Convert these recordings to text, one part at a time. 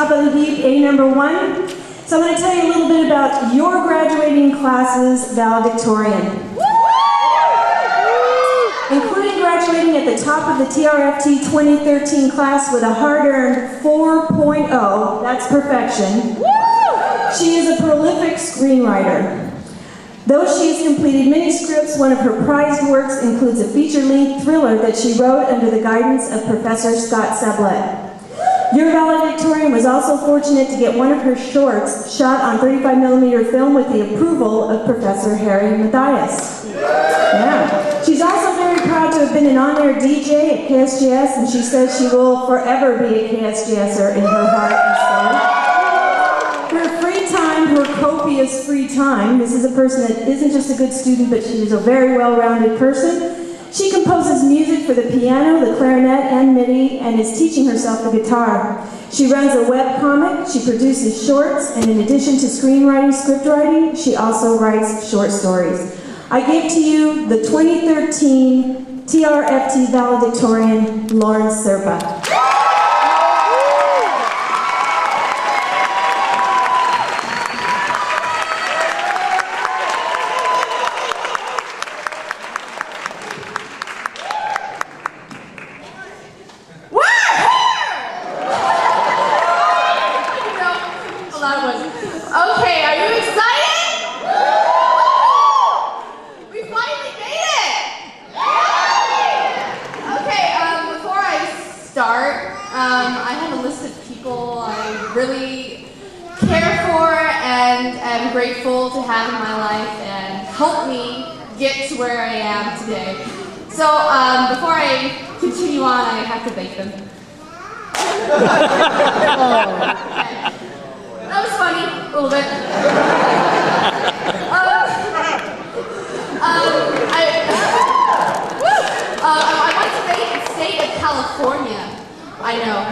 top of the heap, A number 1. So I'm going to tell you a little bit about your graduating class's valedictorian. Including graduating at the top of the TRFT 2013 class with a hard-earned 4.0, that's perfection. She is a prolific screenwriter. Though she has completed many scripts, one of her prized works includes a feature-length thriller that she wrote under the guidance of Professor Scott Sablett. Your valedictorian was also fortunate to get one of her shorts shot on 35mm film with the approval of Professor Harry Matthias. Yeah. She's also very proud to have been an on-air DJ at KSJS, and she says she will forever be a KSJSer in her heart and soul. Her free time, her copious free time, this is a person that isn't just a good student, but she is a very well-rounded person. She composes music for the piano, the clarinet, and MIDI, and is teaching herself the guitar. She runs a webcomic, she produces shorts, and in addition to screenwriting, script writing, she also writes short stories. I give to you the 2013 TRFT valedictorian, Lauren Serpa. Okay, are you excited? We finally made it! Okay, before I start, I have a list of people I really care for and am grateful to have in my life and help me get to where I am today. So, before I continue on, I have to thank them. Okay. That was funny, a little bit. I want to thank the state of California. I know.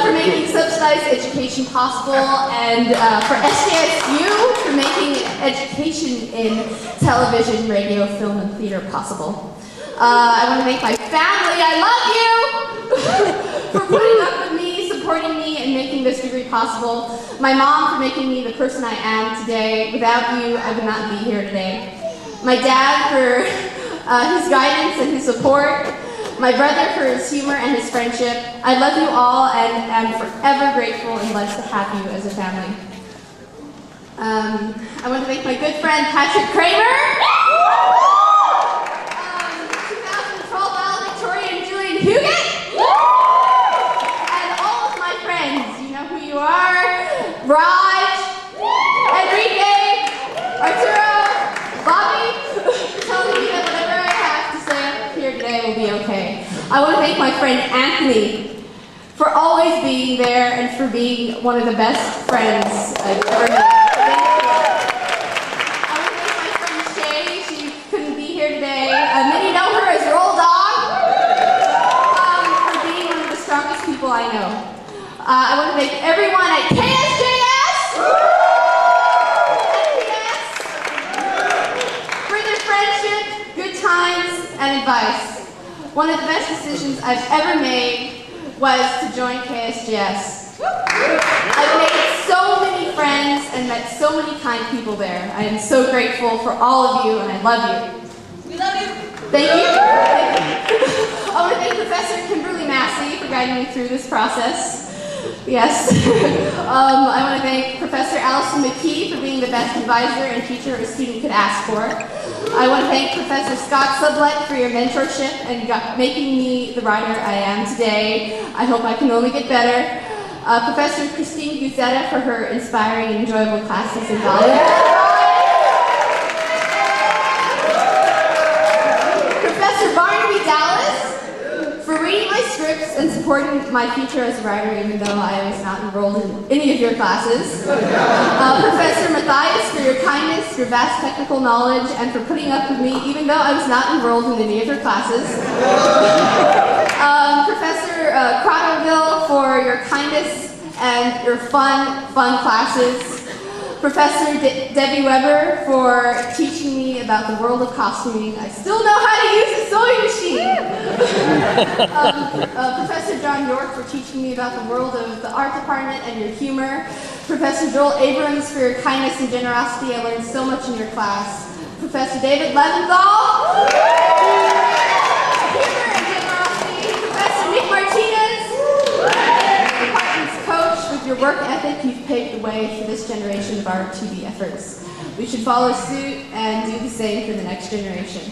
For making subsidized education possible, and for SJSU for making education in television, radio, film, and theater possible. I want to thank my family. I love you for putting up with me, supporting me, and making this degree possible. My mom for making me the person I am today. Without you, I would not be here today. My dad for his guidance and his support. My brother for his humor and his friendship. I love you all and am forever grateful and blessed to have you as a family. I want to thank my good friend Patrick Kramer. 2012 valedictorian Julian Huguet. You are Raj, Enrique, Arturo, Bobby, telling me that whatever I have to say up here today will be okay. I want to thank my friend Anthony for always being there and for being one of the best friends I've ever met. I want to thank my friend Shay. She couldn't be here today. Many know her as your old dog. For being one of the strongest people I know. I want to thank everyone at KSJS for their friendship, good times, and advice. One of the best decisions I've ever made was to join KSJS. I've made so many friends and met so many kind people there. I am so grateful for all of you, and I love you. We love you. Thank you. I want to thank Professor Kimberly Massey for guiding me through this process. Yes. I want to thank Professor Allison McKee for being the best advisor and teacher a student could ask for. I want to thank Professor Scott Sublett for your mentorship and making me the writer I am today. I hope I can only get better. Professor Christine Guzetta for her inspiring and enjoyable classes and values. Professor Barnaby Dallas for reading my scripts and supporting my future as a writer, even though I was not enrolled in any of your classes. Professor Matthias for your kindness, your vast technical knowledge, and for putting up with me, even though I was not enrolled in any of your classes. Professor Crottoville for your kindness and your fun classes. Professor Debbie Weber for teaching me about the world of costuming. I still know how to use a sewing machine. Professor John York for teaching me about the world of the art department and your humor. Professor Joel Abrams for your kindness and generosity. I learned so much in your class. Professor David Leventhal. Humor and generosity. Professor Nick Martinez. Department's coach. With your work ethic, you've paved the way for this generation of our 2D efforts. We should follow suit and do the same for the next generation.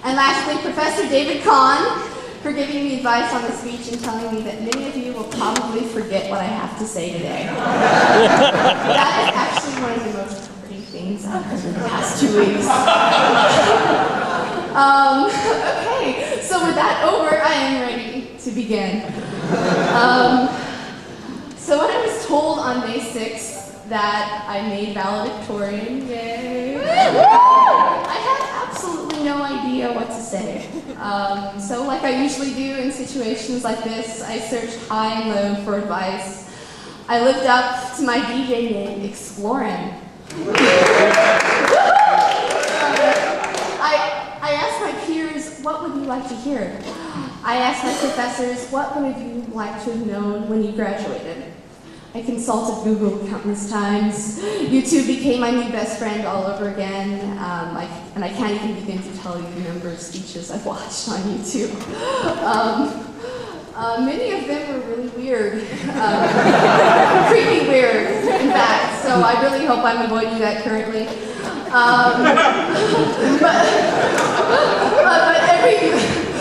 And lastly, Professor David Kahn, for giving me advice on the speech and telling me that many of you will probably forget what I have to say today. That is actually one of the most comforting things I've heard in the past 2 weeks. Okay, so with that over, I am ready to begin. So when I was told on May 6th that I made valedictorian, yay, I had absolutely no idea what to say. So like I usually do in situations like this, I searched high and low for advice. I lived up to my DJ name, Explorin'. I asked my peers, what would you like to hear? I asked my professors, what would you like to have known when you graduated? I consulted Google countless times. YouTube became my new best friend all over again, and I can't even begin to tell you the number of speeches I've watched on YouTube. Many of them were really weird, creepy weird, in fact, so I really hope I'm avoiding that currently.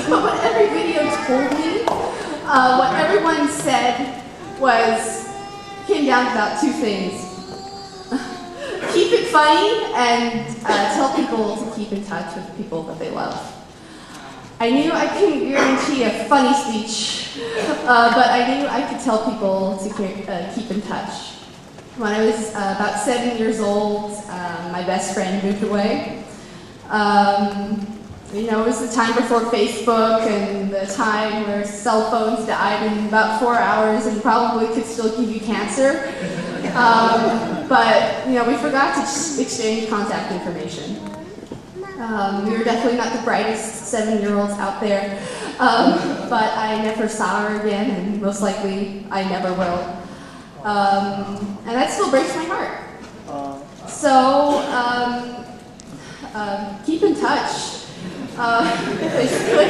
But what every video told me, what everyone said came down to about two things. Keep it funny and tell people to keep in touch with the people that they love. I knew I couldn't guarantee a funny speech, but I knew I could tell people to keep in touch. When I was about 7 years old, my best friend moved away. It was the time before Facebook and the time where cell phones died in about 4 hours and probably could still give you cancer. But we forgot to exchange contact information. We were definitely not the brightest 7-year-olds out there, but I never saw her again, and most likely I never will. And that still breaks my heart. So keep in touch. Basically,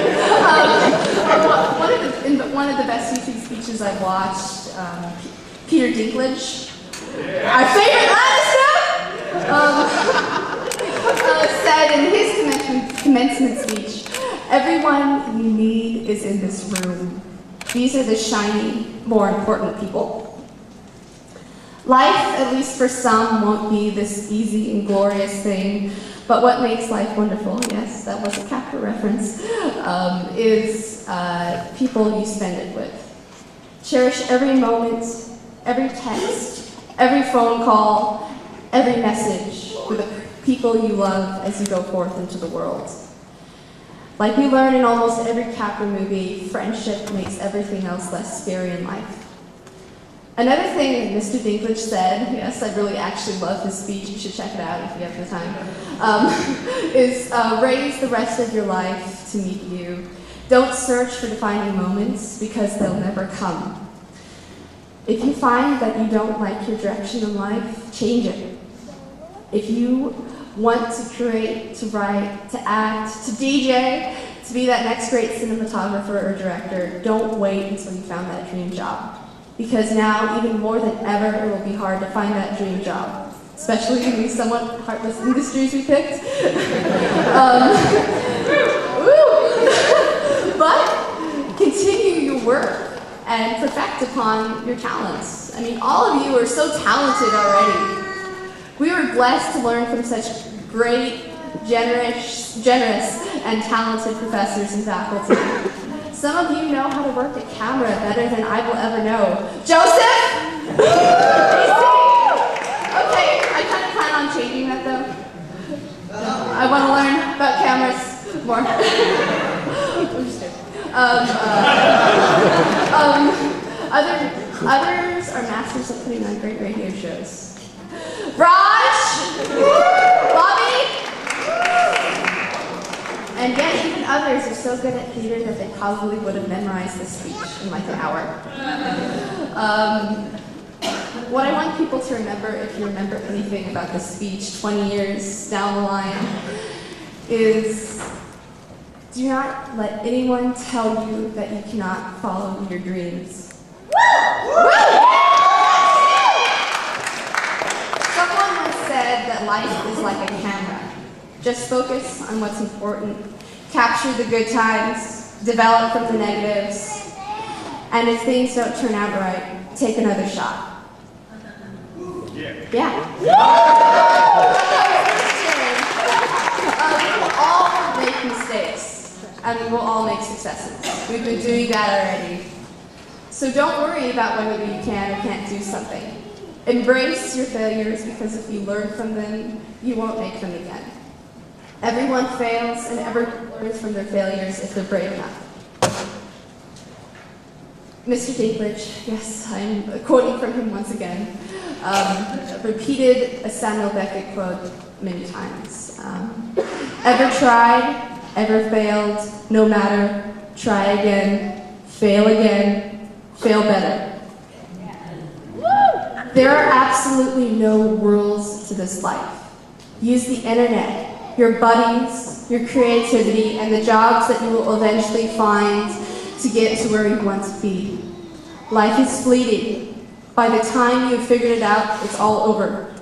one of the best YouTube speeches I've watched, Peter Dinklage, our favorite Lannister, said in his commencement speech, "Everyone you need is in this room. These are the shiny, more important people." Life, at least for some, won't be this easy and glorious thing. But what makes life wonderful, yes, that was a Capra reference, is people you spend it with. Cherish every moment, every text, every phone call, every message with the people you love as you go forth into the world. Like we learn in almost every Capra movie, friendship makes everything else less scary in life. Another thing that Mr. Dinklage said, yes, I really actually love his speech, you should check it out if you have the time, is raise the rest of your life to meet you. Don't search for defining moments because they'll never come. If you find that you don't like your direction in life, change it. If you want to create, to write, to act, to DJ, to be that next great cinematographer or director, don't wait until you found that dream job. Because now, even more than ever, it will be hard to find that dream job, especially in these somewhat heartless industries we picked. But continue your work and perfect upon your talents. I mean, all of you are so talented already. We were blessed to learn from such great, generous, and talented professors and faculty. Some of you know how to work a camera better than I will ever know. Joseph? Okay, I kind of plan on changing that though. I want to learn about cameras more. Others are masters of putting on great radio shows. Raj? Bobby? And yet even others are so good at theater that they probably would have memorized this speech in like an hour. What I want people to remember, if you remember anything about this speech 20 years down the line, is do not let anyone tell you that you cannot follow your dreams. Someone once said that life is like a camera. Just focus on what's important, capture the good times, develop from the negatives, and if things don't turn out right, take another shot. Yeah. We will all make mistakes, and we will all make successes. We've been doing that already. So don't worry about whether you can or can't do something. Embrace your failures, because if you learn from them, you won't make them again. Everyone fails, and everyone learns from their failures if they're brave enough. Mr. Dinklage, yes, I'm quoting from him once again, repeated a Samuel Beckett quote many times. Ever tried, ever failed, no matter, try again, fail better. There are absolutely no rules to this life. Use the internet, your buddies, your creativity, and the jobs that you will eventually find to get to where you want to be. Life is fleeting. By the time you've figured it out, it's all over.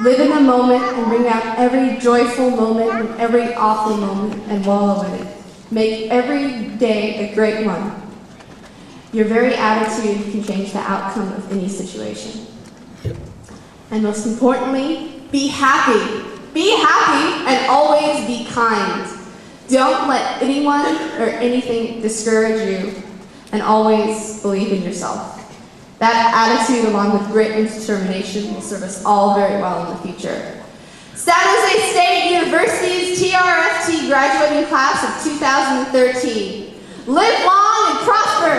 Live in the moment and bring out every joyful moment and every awful moment and wallow in it. Make every day a great one. Your very attitude can change the outcome of any situation. And most importantly, be happy. Be happy and always be kind. Don't let anyone or anything discourage you, and always believe in yourself. That attitude, along with grit and determination, will serve us all very well in the future. San Jose State University's TRFT graduating class of 2013. Live long and prosper!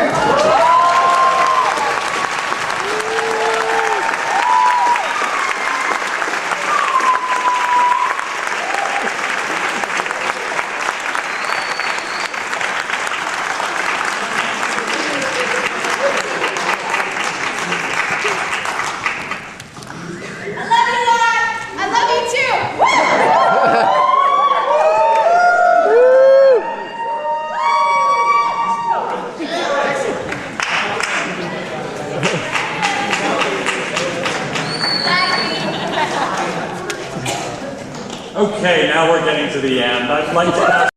Okay, now we're getting to the end. I'd like to ask